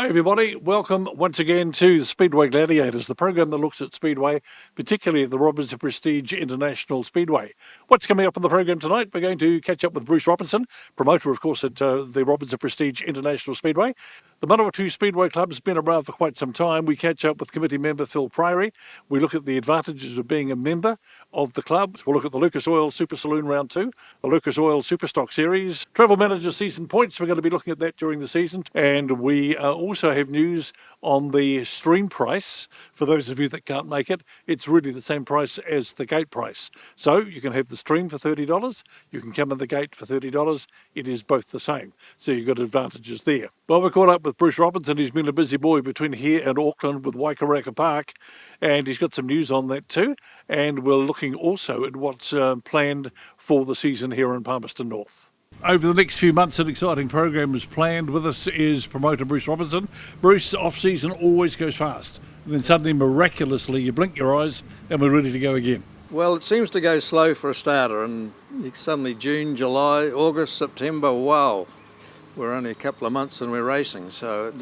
Hi everybody, welcome once again to the Speedway Gladiators, the program that looks at Speedway, particularly at the Robertson Prestige International Speedway. What's coming up on the program tonight? We're going to catch up with Bruce Robertson, promoter of course at the Robertson Prestige International Speedway. The Manawatu Speedway Club has been around for quite some time. We catch up with committee member Phil Pirie. We look at the advantages of being a member of the club. We'll look at the Lucas Oil Super Saloon Round 2, the Lucas Oil Superstock Series, Travel Manager Season Points. We're going to be looking at that during the season. And we also have news on the stream price. For those of you that can't make it, it's really the same price as the gate price. So you can have the stream for $30. You can come in the gate for $30. It is both the same. So you've got advantages there. Well, we're caught up with Bruce Robertson. He's been a busy boy between here and Auckland with Waikaraka Park, and he's got some news on that too. And we're looking also at what's planned for the season here in Palmerston North. Over the next few months, an exciting program is planned. With us is promoter Bruce Robertson. Bruce, off-season always goes fast. And then suddenly, miraculously, you blink your eyes and we're ready to go again. Well, it seems to go slow for a starter, and suddenly June, July, August, September, wow. We're only a couple of months and we're racing, so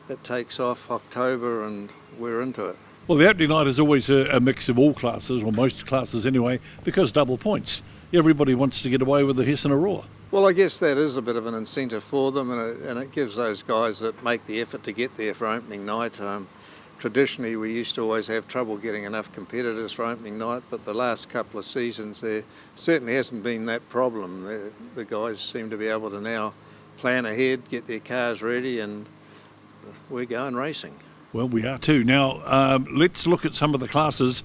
it takes off October and we're into it. Well, the opening night is always a mix of all classes, or most classes anyway, because double points. Everybody wants to get away with a hiss and a roar. Well, I guess that is a bit of an incentive for them, and it gives those guys that make the effort to get there for opening night. Traditionally, we used to always have trouble getting enough competitors for opening night, but the last couple of seasons there certainly hasn't been that problem. The guys seem to be able to now plan ahead, get their cars ready, and we're going racing. Well, we are too. Now, let's look at some of the classes.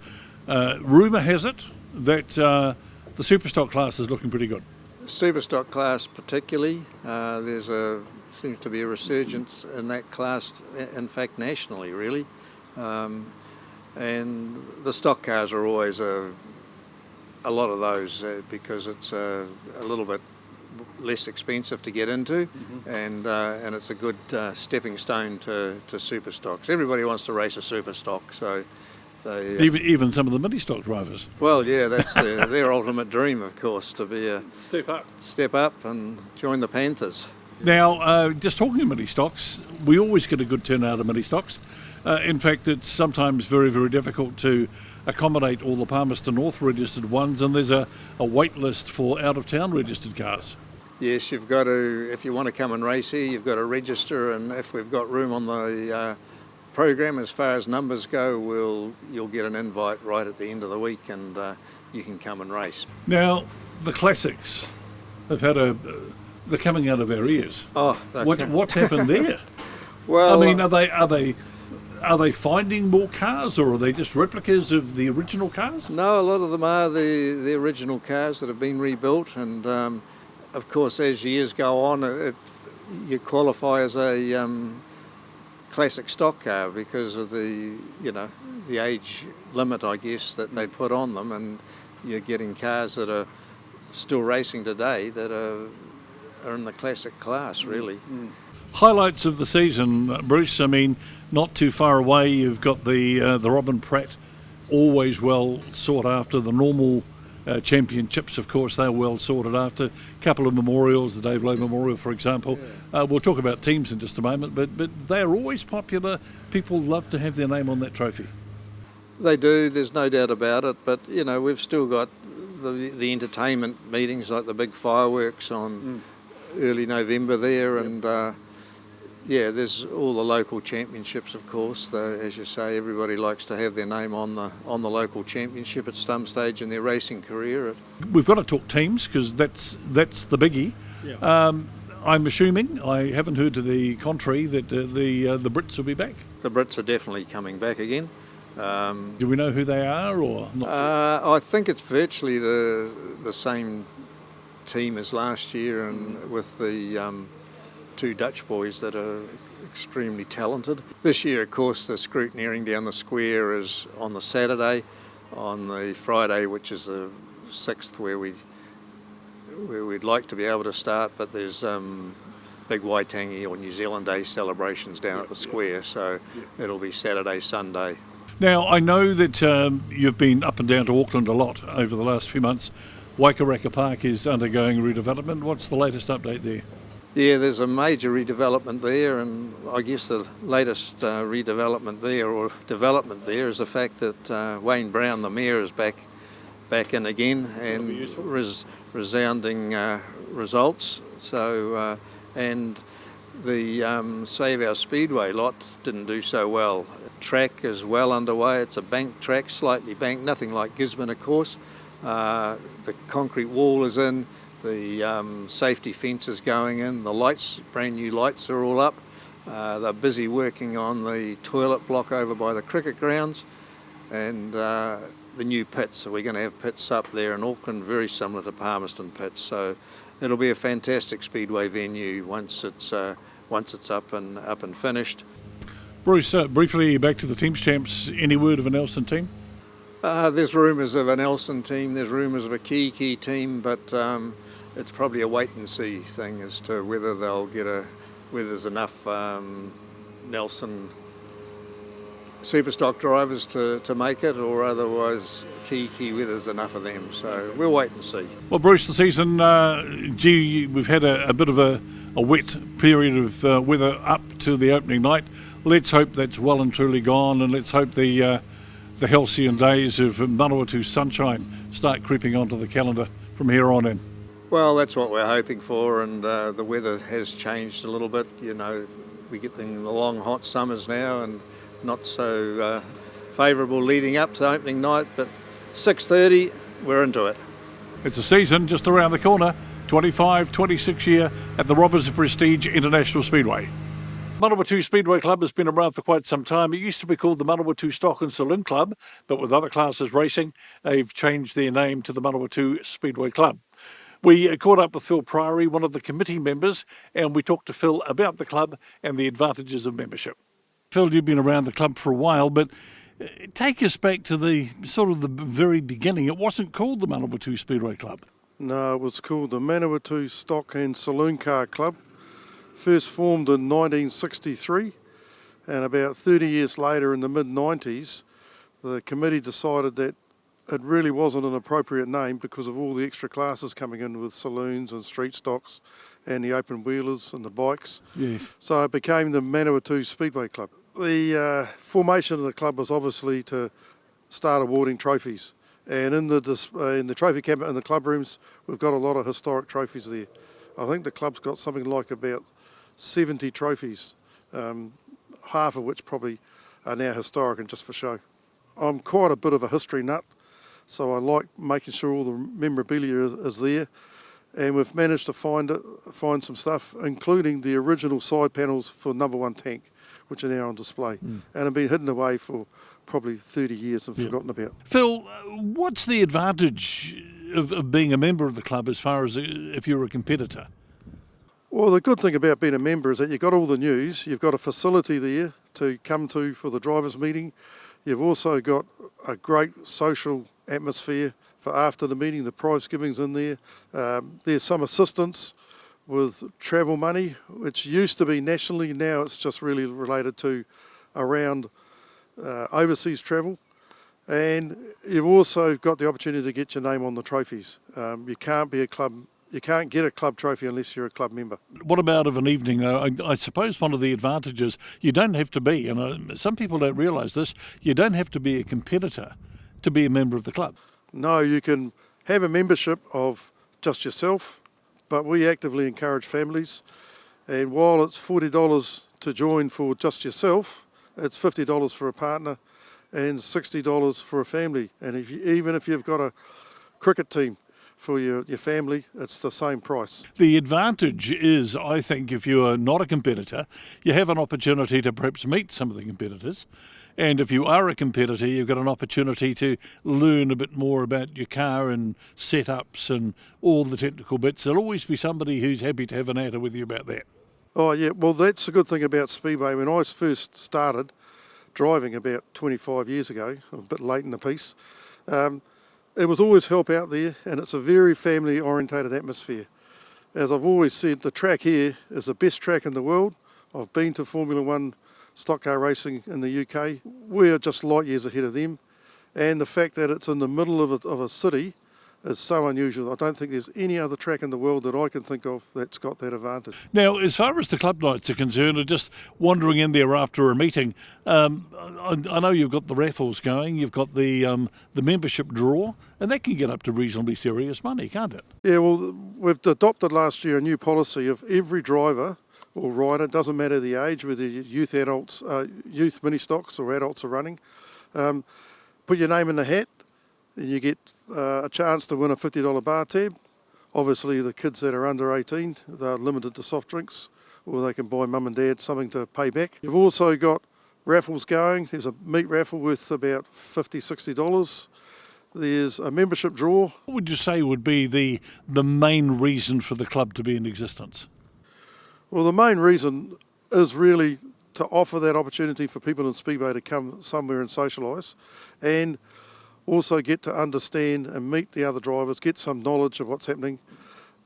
Rumour has it that the Superstock class is looking pretty good. Superstock class particularly, seems to be a resurgence in that class, in fact nationally really. And the stock cars are always a lot of those because it's a little bit less expensive to get into, and it's a good stepping stone to Superstocks. Everybody wants to race a Superstock, so even some of the mini stock drivers. Well, yeah, that's their ultimate dream, of course, to be a step up and join the Panthers. Now, just talking of mini stocks, we always get a good turnout of mini stocks. In fact, it's sometimes very, very difficult to accommodate all the Palmerston North registered ones, and there's a wait list for out-of-town registered cars. Yes, you've got to, if you want to come and race here, you've got to register, and if we've got room on the program as far as numbers go, you'll get an invite right at the end of the week, and you can come and race. Now, the classics have had they're coming out of our ears. Oh, what's happened there? Well, I mean, are they finding more cars, or are they just replicas of the original cars? No, a lot of them are the original cars that have been rebuilt, and of course, as years go on, you qualify as a classic stock car because of the age limit, I guess, that they put on them, and you're getting cars that are still racing today that are in the classic class, really. Highlights of the season, Bruce. I mean, not too far away, you've got the Robin Pratt, always well sought after. The normal championships, of course, they're well sorted after. A couple of memorials, the Dave Lowe Memorial, for example. We'll talk about teams in just a moment, but they're always popular. People love to have their name on that trophy. They do, there's no doubt about it, but we've still got the entertainment meetings, like the big fireworks on early November there, and there's all the local championships, of course. As you say, everybody likes to have their name on the local championship at some stage in their racing career. We've got to talk teams because that's the biggie. Yeah. I'm assuming, I haven't heard to the contrary, that the Brits will be back. The Brits are definitely coming back again. Do we know who they are, or not? I think it's virtually the same team as last year, and with the two Dutch boys that are extremely talented. This year, of course, the scrutineering down the square is on the Saturday. On the Friday, which is the 6th, where we'd like to be able to start, but there's big Waitangi or New Zealand Day celebrations down at the square, so it'll be Saturday, Sunday. Now, I know that you've been up and down to Auckland a lot over the last few months. Waikaraka Park is undergoing redevelopment. What's the latest update there? Yeah, there's a major redevelopment there, and I guess the latest redevelopment there or development there is the fact that Wayne Brown, the mayor, is back in again, and resounding results. So and the Save Our Speedway lot didn't do so well. Track is well underway. It's a bank track, slightly banked, nothing like Gisborne, of course. The concrete wall is in. The safety fence is going in, the lights, brand new lights are all up. They're busy working on the toilet block over by the cricket grounds and the new pits. So we're going to have pits up there in Auckland, very similar to Palmerston pits. So it'll be a fantastic speedway venue once it's up and finished. Bruce, briefly back to the Teams Champs, any word of a Nelson team? There's rumours of a Nelson team, there's rumours of a key team, but it's probably a wait and see thing as to whether whether there's enough Nelson Superstock drivers to make it, or otherwise key whether there's enough of them. So we'll wait and see. Well, Bruce, the season, we've had a bit of a wet period of weather up to the opening night. Let's hope that's well and truly gone, and let's hope the halcyon days of Manawatu sunshine start creeping onto the calendar from here on in. Well, that's what we're hoping for, and the weather has changed a little bit. You know, we get the long hot summers now and not so favourable leading up to opening night, but 6:30, we're into it. It's a season just around the corner, 26 year at the Robertson Prestige International Speedway. Manawatu Speedway Club has been around for quite some time. It used to be called the Manawatu Stock and Saloon Club, but with other classes racing, they've changed their name to the Manawatu Speedway Club. We caught up with Phil Pirie, one of the committee members, and we talked to Phil about the club and the advantages of membership. Phil, you've been around the club for a while, but take us back to the very beginning. It wasn't called the Manawatu Speedway Club. No, it was called the Manawatu Stock and Saloon Car Club. First formed in 1963, and about 30 years later in the mid-90s, the committee decided that it really wasn't an appropriate name because of all the extra classes coming in with saloons and street stocks and the open wheelers and the bikes. Yes. So it became the Manawatu Speedway Club. The formation of the club was obviously to start awarding trophies. And in the trophy cabinet in the club rooms, we've got a lot of historic trophies there. I think the club's got something like about 70 trophies, half of which probably are now historic and just for show. I'm quite a bit of a history nut, so I like making sure all the memorabilia is there, and we've managed to find some stuff, including the original side panels for number one tank, which are now on display, and have been hidden away for probably 30 years and forgotten about. Phil, what's the advantage of being a member of the club as far as if you're a competitor? Well, the good thing about being a member is that you've got all the news, you've got a facility there to come to for the drivers' meeting, you've also got a great social atmosphere for after the meeting, the prize giving's in there. There's some assistance with travel money, which used to be nationally, now it's just really related to around overseas travel. And you've also got the opportunity to get your name on the trophies. You can't get a club trophy unless you're a club member. What about of an evening, though? I suppose one of the advantages, you don't have to be, and some people don't realise this, you don't have to be a competitor to be a member of the club. No, you can have a membership of just yourself, but we actively encourage families. And while it's $40 to join for just yourself, it's $50 for a partner and $60 for a family. And even if you've got a cricket team for your family, it's the same price. The advantage is, I think, if you are not a competitor, you have an opportunity to perhaps meet some of the competitors. And if you are a competitor, you've got an opportunity to learn a bit more about your car and setups and all the technical bits. There'll always be somebody who's happy to have an natter with you about that. Oh yeah, well that's the good thing about Speedway. When I first started driving about 25 years ago, a bit late in the piece, it was always help out there, and it's a very family orientated atmosphere. As I've always said, the track here is the best track in the world. I've been to Formula One stock car racing in the UK. We're just light years ahead of them, and the fact that it's in the middle of a city is so unusual. I don't think there's any other track in the world that I can think of that's got that advantage. Now, as far as the club nights are concerned, or just wandering in there after a meeting, I know you've got the raffles going, you've got the membership draw, and that can get up to reasonably serious money, can't it? Yeah, well, we've adopted last year a new policy of every driver or rider, doesn't matter the age, whether you're youth mini stocks or adults are running, put your name in the hat, and you get a chance to win a $50 bar tab. Obviously, the kids that are under 18, they're limited to soft drinks, or they can buy mum and dad something to pay back. You've also got raffles going. There's a meat raffle worth about $50, $60. There's a membership draw. What would you say would be the main reason for the club to be in existence? Well, the main reason is really to offer that opportunity for people in Speedway to come somewhere and socialise, and also get to understand and meet the other drivers, get some knowledge of what's happening.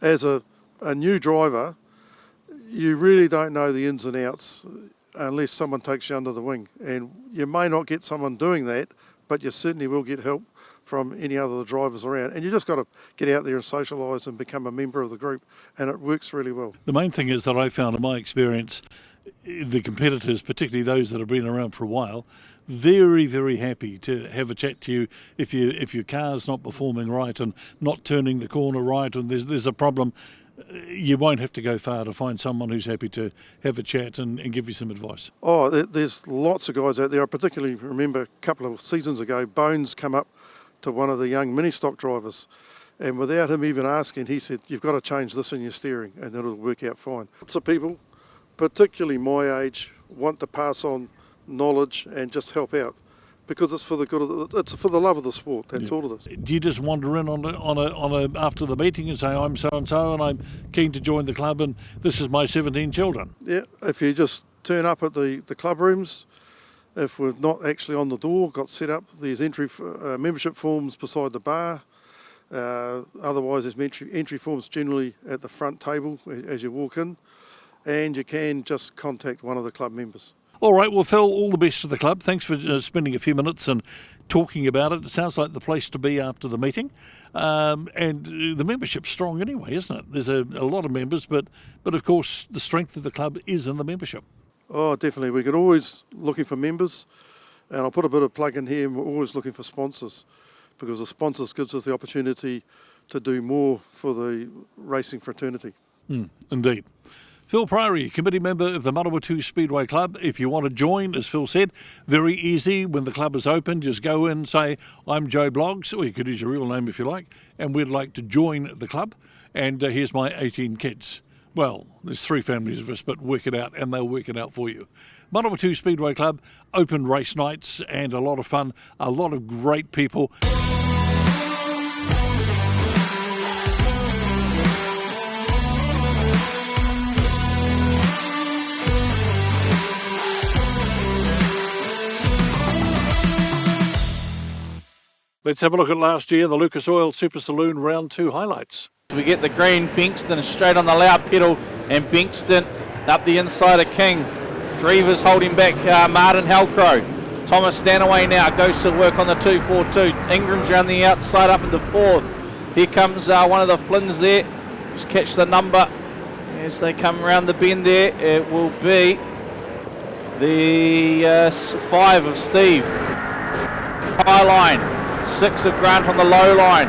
As a new driver, you really don't know the ins and outs unless someone takes you under the wing. And you may not get someone doing that, but you certainly will get help from any other drivers around. And you just got to get out there and socialise and become a member of the group, and it works really well. The main thing is that I found in my experience, the competitors, particularly those that have been around for a while, very, very happy to have a chat to you if your car's not performing right and not turning the corner right, and there's a problem. You won't have to go far to find someone who's happy to have a chat and give you some advice. Oh, there's lots of guys out there. I particularly remember a couple of seasons ago, Bones come up to one of the young mini stock drivers, and without him even asking, he said, "You've got to change this in your steering and it'll work out fine." Lots of people, particularly my age, want to pass on knowledge and just help out, because it's for the good of it's for the love of the sport. That's all it is. Do you just wander in on a after the meeting and say, "I'm so and so and I'm keen to join the club and this is my 17 children"? Yeah, if you just turn up at the club rooms, if we're not actually on the door, got set up, there's membership forms beside the bar. Otherwise, there's entry forms generally at the front table as you walk in, and you can just contact one of the club members. All right, well, Phil, all the best to the club. Thanks for spending a few minutes and talking about it. It sounds like the place to be after the meeting. And the membership's strong anyway, isn't it? There's a lot of members, but of course the strength of the club is in the membership. Oh, definitely. We could always looking for members, and I'll put a bit of plug in here. We're always looking for sponsors, because the sponsors gives us the opportunity to do more for the racing fraternity. Indeed. Phil Pirie, committee member of the Manawatu Speedway Club. If you want to join, as Phil said, very easy. When the club is open, just go in, say, "I'm Joe Bloggs," or you could use your real name if you like, and we'd like to join the club, and here's my 18 kids. Well, there's 3 families of us, but work it out, and they'll work it out for you. Manawatu Speedway Club, open race nights, and a lot of fun, a lot of great people. Let's have a look at last year, the Lucas Oil Super Saloon Round 2 highlights. We get the green, Bankston straight on the loud pedal, and Bankston up the inside of King. Drever's holding back Martin Halcrow. Thomas Stanaway now goes to work on the 242. Ingram's around the outside up into 4th. Here comes one of the Flynns there. Just catch the number as they come around the bend there. It will be the 5 of Steve. High line. 6 of Grant on the low line.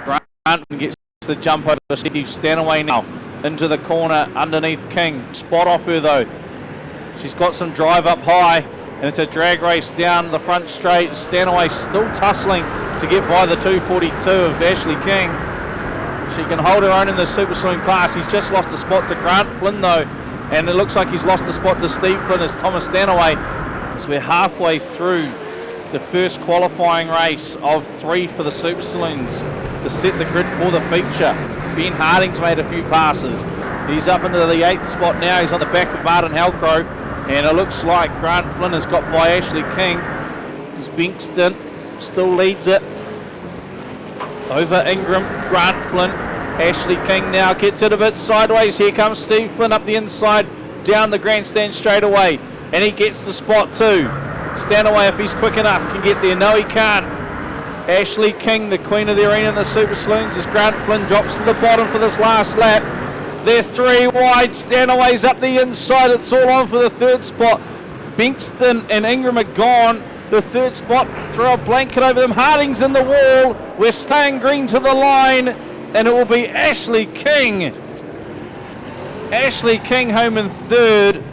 Grant gets the jump over Steve Stanaway now into the corner underneath King. Spot off her though. She's got some drive up high, and it's a drag race down the front straight. Stanaway still tussling to get by the 242 of Ashley King. She can hold her own in the Super Saloon class. He's just lost a spot to Grant Flynn though, and it looks like he's lost a spot to Steve Flynn as Thomas Stanaway. As we're halfway through the first qualifying race of 3 for the Super Saloons to set the grid for the feature. Ben Harding's made a few passes. He's up into the 8th spot now. He's on the back of Martin Halcrow, and it looks like Grant Flynn has got by Ashley King. As Bankston still leads it over Ingram. Grant Flynn, Ashley King now gets it a bit sideways. Here comes Steve Flynn up the inside, down the grandstand straight away, and he gets the spot too. Stanaway, if he's quick enough, can get there. No, he can't. Ashley King, the queen of the arena in the Super Saloons, as Grant Flynn drops to the bottom for this last lap. They're 3 wide. Stanaway's up the inside. It's all on for the third spot. Bankston and Ingram are gone. The third spot, throw a blanket over them. Harding's in the wall. We're staying green to the line, and it will be Ashley King. Ashley King home in third.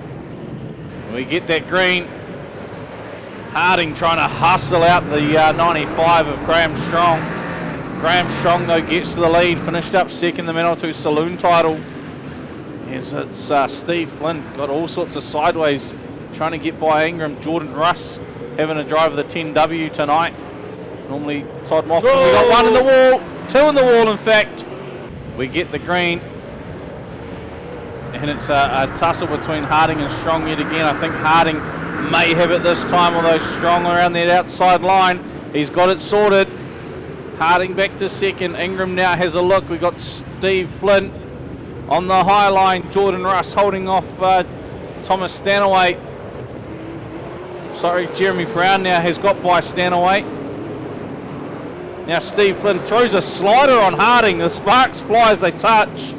We get that green. Harding trying to hustle out the 95 of Graham Strong. Graham Strong, though, gets to the lead. Finished up second, the Manawatu Saloon title. It's Steve Flynn. Got all sorts of sideways trying to get by Ingram. Jordan Russ having a drive of the 10W tonight. Normally Todd Moffat. We got one in the wall. 2 in the wall, in fact. We get the green. And it's a tussle between Harding and Strong yet again. I think Harding may have it this time, although Strong around that outside line. He's got it sorted. Harding back to second. Ingram now has a look. We've got Steve Flynn on the high line. Jordan Russ holding off Thomas Stanaway. Sorry, Jeremy Brown now has got by Stanaway. Now Steve Flynn throws a slider on Harding. The sparks fly as they touch.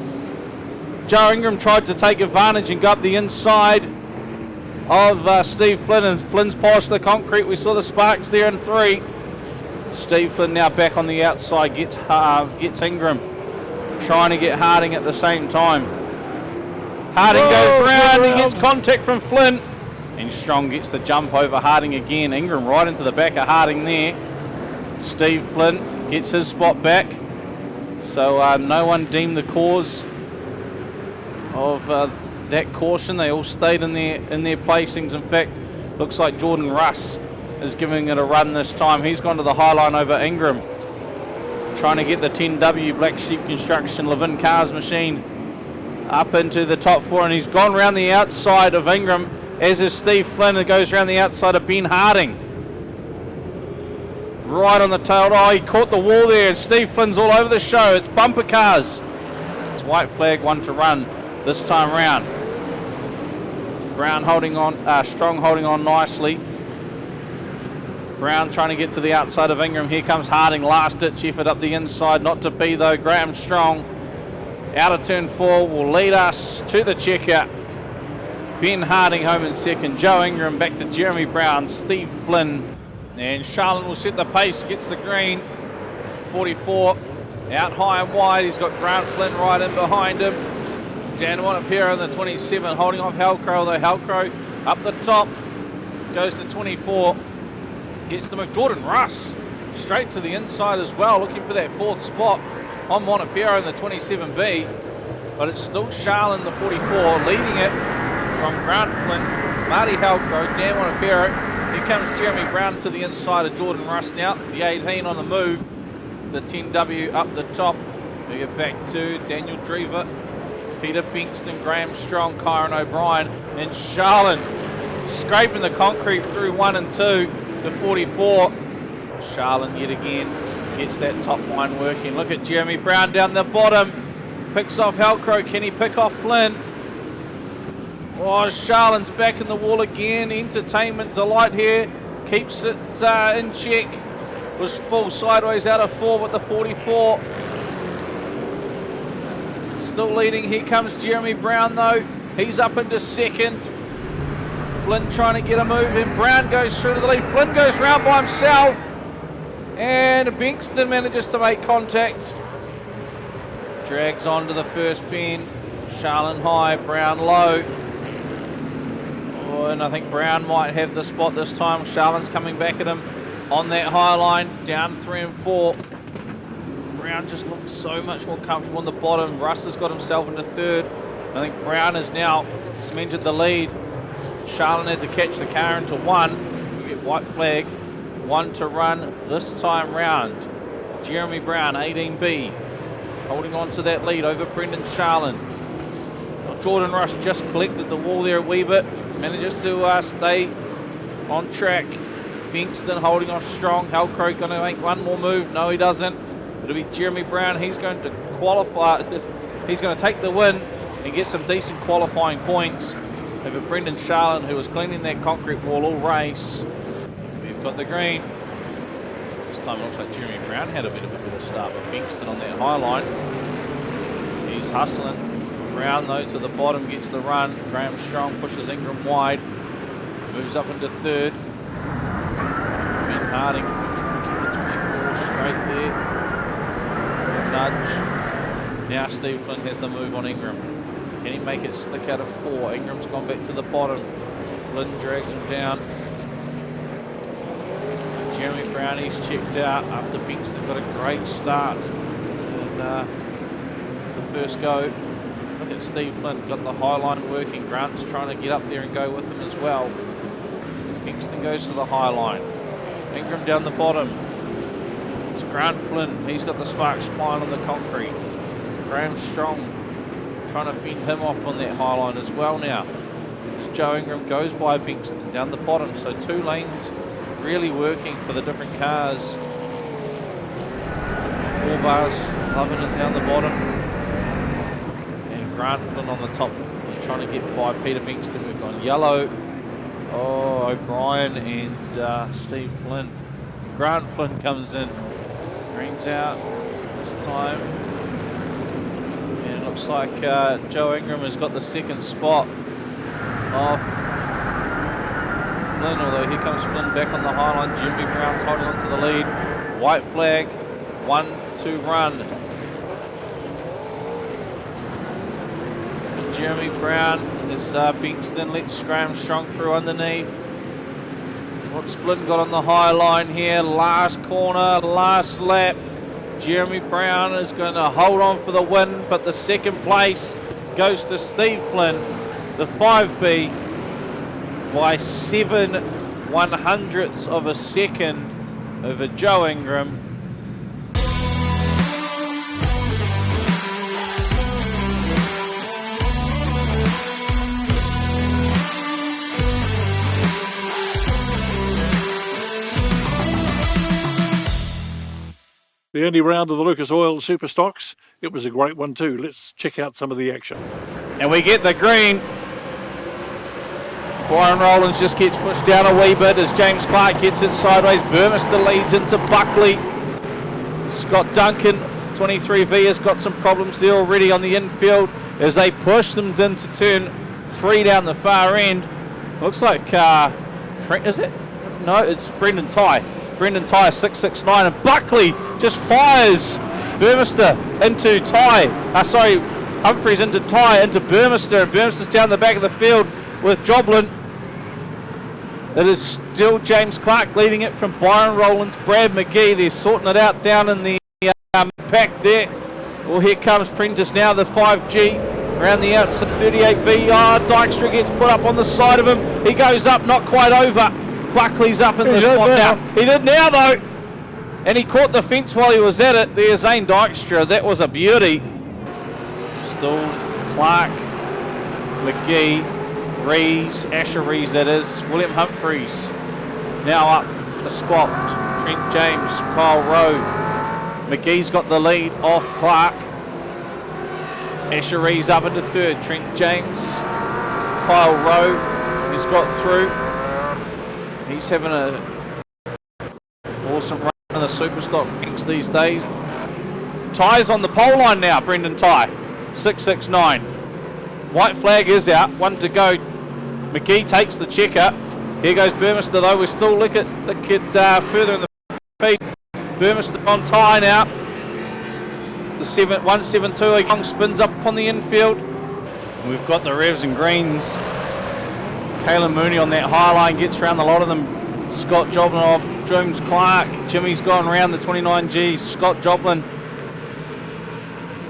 Joe Ingram tried to take advantage and go up the inside of Steve Flynn, and Flynn's polished the concrete. We saw the sparks there in 3. Steve Flynn now back on the outside, gets Ingram, trying to get Harding at the same time. Harding goes round, he gets contact from Flynn, and Strong gets the jump over Harding again. Ingram right into the back of Harding there. Steve Flynn gets his spot back, so no one deemed the cause of that caution. They all stayed in their placings. In fact, looks like Jordan Russ is giving it a run this time. He's gone to the high line over Ingram, trying to get the 10W Black Sheep Construction Levin Cars machine up into the top 4, and he's gone round the outside of Ingram, as is Steve Flynn, who goes round the outside of Ben Harding. Right on the tail. Oh, he caught the wall there, and Steve Flynn's all over the show. It's bumper cars. It's white flag, 1 to run this time round. Brown holding on, Strong holding on nicely. Brown trying to get to the outside of Ingram. Here comes Harding, last ditch effort up the inside, not to be though. Graham Strong out of turn 4 will lead us to the checkout. Ben Harding home in second. Joe Ingram back to Jeremy Brown, Steve Flynn, and Charlotte will set the pace, gets the green. 44 out high and wide. He's got Grant Flynn right in behind him. Dan Wanapira in the 27 holding off Halcrow, though Halcrow up the top goes to 24. Gets the move. Jordan Russ straight to the inside as well, looking for that 4th spot on Wanapira in the 27B. But it's still Charlin, the 44, leading it from Grant Flynn, Marty Halcrow, Dan Wanapira. Here comes Jeremy Brown to the inside of Jordan Russ now. The 18 on the move. The 10W up the top. We get back to Daniel Drever, Peter Bankston, Graham Strong, Kyron O'Brien, and Charlin scraping the concrete through 1 and 2. The 44. Charlin yet again gets that top line working. Look at Jeremy Brown down the bottom. Picks off Halcrow. Can he pick off Flynn? Oh, Charlin's back in the wall again. Entertainment Delight here. Keeps it in check. Was full sideways out of 4 with the 44. Still leading. Here comes Jeremy Brown though. He's up into second. Flynn trying to get a move in. Brown goes through to the lead. Flynn goes round by himself. And Bankston manages to make contact. Drags on to the first bend. Charlin high, Brown low. Oh, and I think Brown might have the spot this time. Charlin's coming back at him on that high line. Down 3 and 4. Brown just looks so much more comfortable on the bottom. Russ has got himself into third. I think Brown has now cemented the lead. Charlin had to catch the car into 1. We get white flag. 1 to run this time round. Jeremy Brown, 18B, holding on to that lead over Brendan Charlin. Jordan Rush just collected the wall there a wee bit. Manages to stay on track. Bankston holding off Strong. Halcrow going to make one more move. No, he doesn't. It'll be Jeremy Brown. He's going to qualify. He's going to take the win and get some decent qualifying points over Brendan Charlin, who was cleaning that concrete wall all race. We've got the green. Last time it looks like Jeremy Brown had a bit of a better start, but Bingston on that high line. He's hustling. Brown though to the bottom, gets the run. Graham Strong pushes Ingram wide. Moves up into third. Ben Harding trying to keep the 24 straight there. Nudge. Now Steve Flynn has the move on Ingram. Can he make it stick out of 4? Ingram's gone back to the bottom. Flynn drags him down. Jeremy Brown, he's checked out after Bingston got a great start in the first go. Look at Steve Flynn, got the high line working. Grant's trying to get up there and go with him as well. Bingston goes to the high line. Ingram down the bottom. It's Grant Flynn, he's got the sparks flying on the concrete. Graham Strong trying to fend him off on that high line as well now. As Joe Ingram goes by Bingston down the bottom, so 2 lanes really working for the different cars. 4 bars loving it down the bottom. And Grant Flynn on the top is trying to get by Peter Bingston. We've gone yellow. Oh, O'Brien and Steve Flynn. Grant Flynn comes in. Green's out this time. And it looks like Joe Ingram has got the second spot off Flynn, although here comes Flynn back on the high line. Jeremy Brown's holding on to the lead. White flag, 1-2 run. Jeremy Brown is Bingston lets Graham Strong through underneath. What's Flynn got on the high line here? Last corner, last lap. Jeremy Brown is going to hold on for the win, but the second place goes to Steve Flynn, the 5B, by 7/100ths of a second over Joe Ingram. The only round of the Lucas Oil Superstocks. It was a great one too. Let's check out some of the action. And we get the green. Byron Rowlands just gets pushed down a wee bit as James Clark gets it sideways. Burmester leads into Buckley. Scott Duncan, 23V, has got some problems there already on the infield as they push them into turn 3 down the far end. Looks like, is it? No, it's Brendan Tye. Brendan Tye, 669, and Buckley just fires Burmester into Tye. Humphreys into Tye, into Burmester, and Burmester's down the back of the field with Joblin. It is still James Clark leading it from Byron Rowlands, Brad McGee. They're sorting it out down in the pack there. Well, here comes Prentice now, the 5G. Around the outside, 38V. Dykstra gets put up on the side of him. He goes up, not quite over. Buckley's up in the spot now. He did now, though. And he caught the fence while he was at it. There's Zane Dykstra. That was a beauty. Still Clark, McGee, Rees, Asher Rees, that is. William Humphreys now up the spot. Trent James, Kyle Rowe. McGee's got the lead off Clark. Asher Rees up into third. Trent James, Kyle Rowe, he's got through. He's having an awesome run in the Superstock ranks these days. Tye's on the pole line now, Brendan Tye, 669. White flag is out, 1 to go. McGee takes the checker. Here goes Burmester though. We're still looking further in the feed. Burmester on Tye now. The 172 Long spins up on the infield. We've got the revs and greens. Kayla Mooney on that high line gets around a lot of them. Scott Joblin off James Clark. Jimmy's gone around the 29G. Scott Joblin.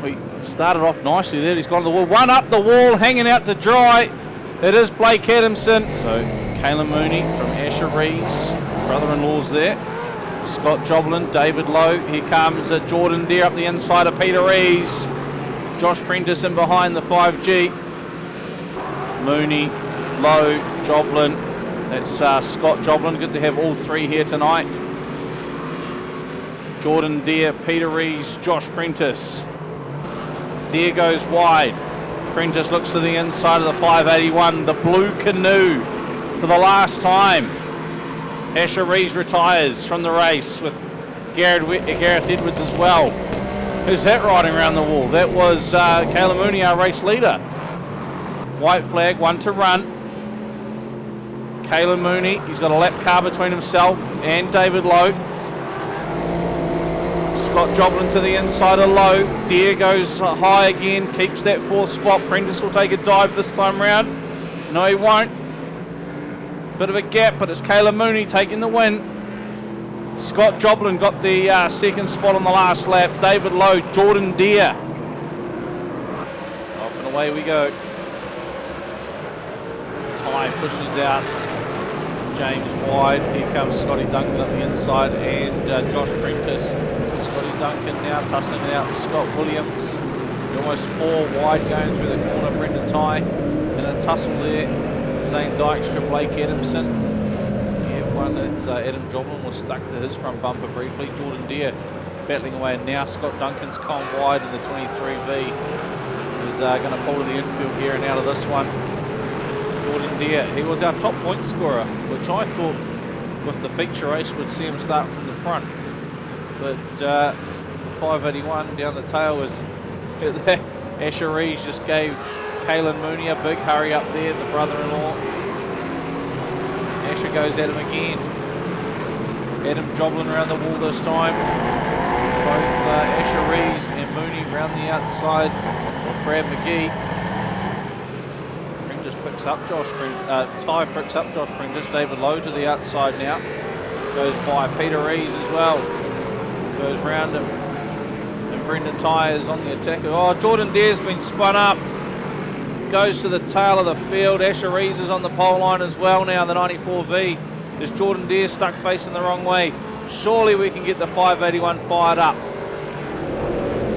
We started off nicely there. He's gone to the wall. One up the wall, hanging out to dry. It is Blake Adamson. So Kayla Mooney from Asher Rees. Brother-in-law's there. Scott Joblin, David Lowe. Here comes Jordan Deere up the inside of Peter Rees. Josh Prentice in behind the 5G. Mooney, Lowe, Joblin. That's Scott Joblin. Good to have all three here tonight. Jordan Deere, Peter Rees, Josh Prentice. Deere goes wide. Prentice looks to the inside of the 581. The blue canoe for the last time. Asher Rees retires from the race with Gareth Edwards as well. Who's that riding around the wall? That was Kayla Mooney, our race leader. White flag, 1 to run. Kayla Mooney, he's got a lap car between himself and David Lowe. Scott Joplin to the inside of Lowe. Deere goes high again, keeps that 4th spot. Prentice will take a dive this time round. No, he won't. Bit of a gap, but it's Kayla Mooney taking the win. Scott Joplin got the 2nd spot on the last lap. David Lowe, Jordan Deere. Off and away we go. Ty pushes out. James wide. Here comes Scotty Duncan up the inside and Josh Prentice. Scotty Duncan now tussling it out with Scott Williams. Almost 4 wide going through the corner. Brendan Ty in a tussle there. Zane Dykstra, Blake Adamson. Yeah, one that's Adam Joblin was stuck to his front bumper briefly. Jordan Deere battling away, and now Scott Duncan's gone wide in the 23V. He's going to pull to the infield here and out of this one. Jordan Deere, he was our top point scorer, which I thought with the feature race would see him start from the front. But the 581 down the tail was Asher Rees just gave Kaylin Mooney a big hurry up there, the brother-in-law. Asher goes at him again. Adam Joblin around the wall this time. Both Asher Rees and Mooney around the outside with Brad McGee. Prentice picks up Josh Prentice. Ty picks up Josh Prentice. David Lowe to the outside now. Goes by Peter Rees as well. Goes round him. And Brendan Ty is on the attack. Oh, Jordan Deere's been spun up. Goes to the tail of the field. Asher Rees is on the pole line as well now, the 94V. There's Jordan Deere stuck facing the wrong way. Surely we can get the 581 fired up.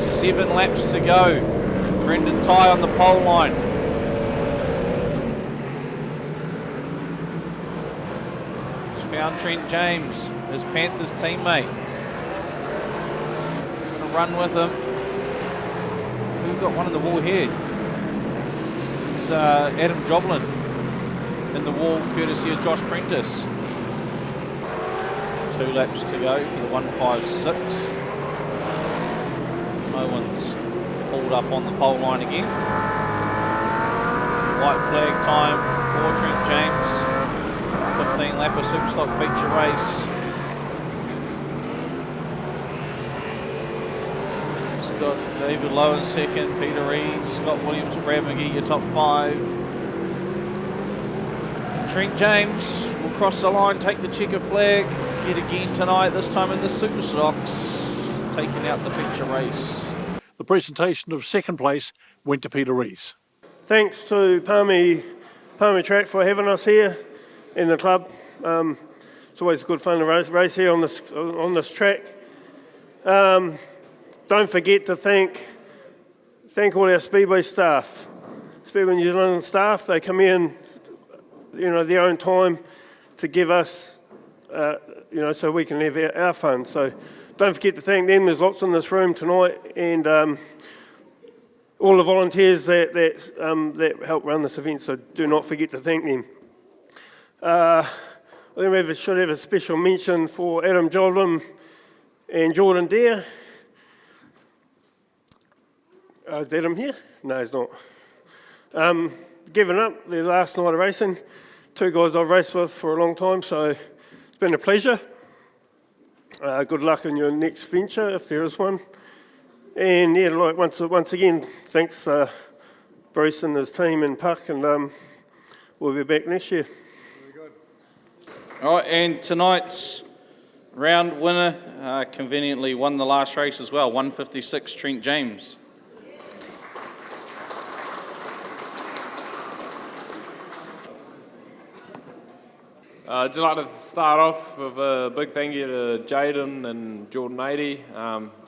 7 laps to go. Brendan Ty on the pole line. He's found Trent James, his Panthers teammate. He's going to run with him. Who got one in the wall here? Adam Joblin in the wall, courtesy of Josh Prentice. 2 laps to go for the 156. No one's pulled up on the pole line again. White flag time for Trent James. 15 lapper Superstock feature race. Got David Lowe in second, Peter Reed, Scott Williams, Brad McGee, your top 5. Trent James will cross the line, take the checker flag, yet again tonight, this time in the Superstocks, taking out the feature race. The presentation of 2nd place went to Peter Rees. Thanks to Palmy Track for having us here in the club. It's always good fun to race here on this track. Don't forget to thank all our Speedway staff, Speedway New Zealand staff. They come in, their own time to give us, so we can have our fun. So don't forget to thank them. There's lots in this room tonight, and all the volunteers that help run this event. So do not forget to thank them. I think we should have a special mention for Adam Joblin and Jordan Deere. Is Adam here? No, he's not. Giving up the last night of racing. 2 guys I've raced with for a long time, so it's been a pleasure. Good luck in your next venture, if there is one. And yeah, once again, thanks Bruce and his team and Puck, and we'll be back next year. Very good. All right, and tonight's round winner conveniently won the last race as well, 156, Trent James. I'd just like to start off with a big thank you to Jaden and Jordan 80,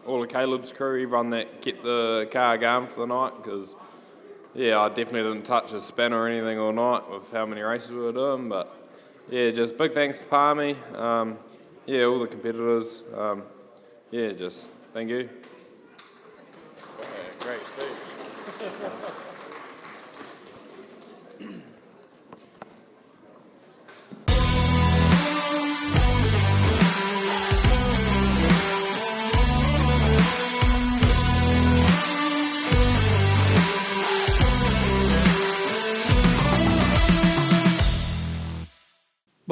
all of Caleb's crew, everyone that kept the car going for the night, because I definitely didn't touch a spanner or anything all night with how many races we were doing, but just big thanks to Palmy, all the competitors, just thank you. Great speech.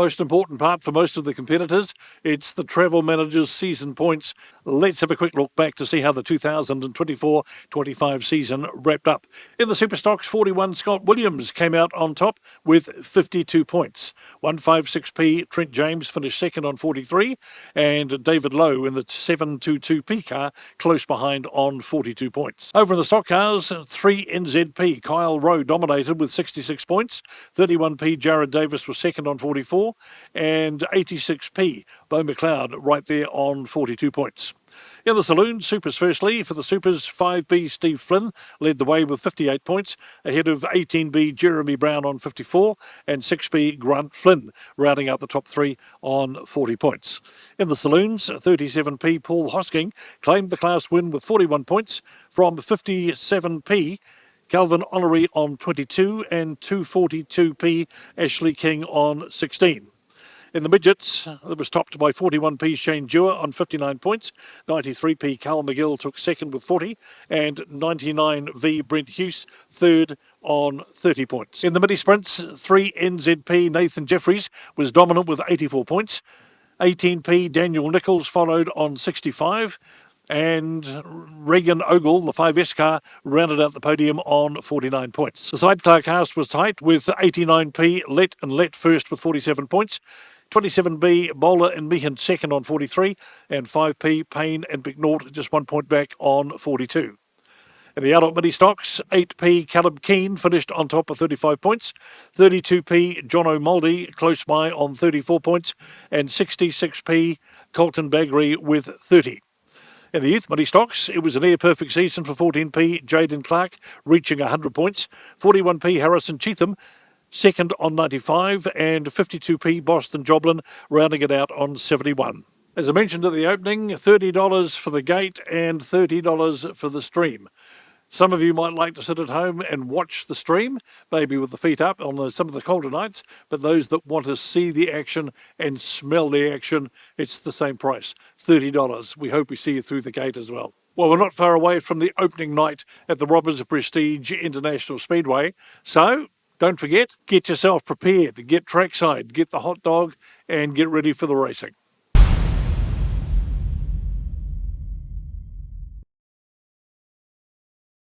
Most important part for most of the competitors, it's the Travel Managers season points. Let's have a quick look back to see how the 2024-25 season wrapped up. In the Superstocks, 41 Scott Williams came out on top with 52 points. 156P Trent James finished second on 43, and David Lowe in the 722P car close behind on 42 points. Over in the stock cars, 3 NZP Kyle Rowe dominated with 66 points. 31P Jared Davis was second on 44, and 86P Beau McLeod right there on 42 points. In the Saloon, Supers firstly. For the Supers, 5B Steve Flynn led the way with 58 points, ahead of 18B Jeremy Brown on 54, and 6B Grant Flynn rounding out the top 3 on 40 points. In the Saloons, 37P Paul Hosking claimed the class win with 41 points from 57P Calvin Honorary on 22 and 242P Ashley King on 16. In the midgets, it was topped by 41P Shane Dewar on 59 points, 93P Carl McGill took second with 40, and 99V Brent Hughes third on 30 points. In the midi sprints, 3 NZP Nathan Jeffries was dominant with 84 points, 18P Daniel Nichols followed on 65, and Regan Ogle, the 5S car, rounded out the podium on 49 points. The sidecar cast was tight with 89P Let first with 47 points, 27B Bowler and Meehan second on 43, and 5P Payne and McNaught just 1 point back on 42. In the adult mini stocks, 8P Caleb Keane finished on top with 35 points, 32P John O'Moldy close by on 34 points, and 66P Colton Baggery with 30. In the youth mini stocks, it was a near-perfect season for 14P Jaden Clark, reaching 100 points, 41P Harrison Cheatham, second on 95, and 52P Boston Joblin rounding it out on 71. As I mentioned at the opening, $30 for the gate and $30 for the stream. Some of you might like to sit at home and watch the stream, maybe with the feet up on some of the colder nights, but those that want to see the action and smell the action, it's the same price, $30. We hope we see you through the gate as well. Well, we're not far away from the opening night at the Robbers Prestige International Speedway, so don't forget, get yourself prepared, get trackside, get the hot dog, and get ready for the racing.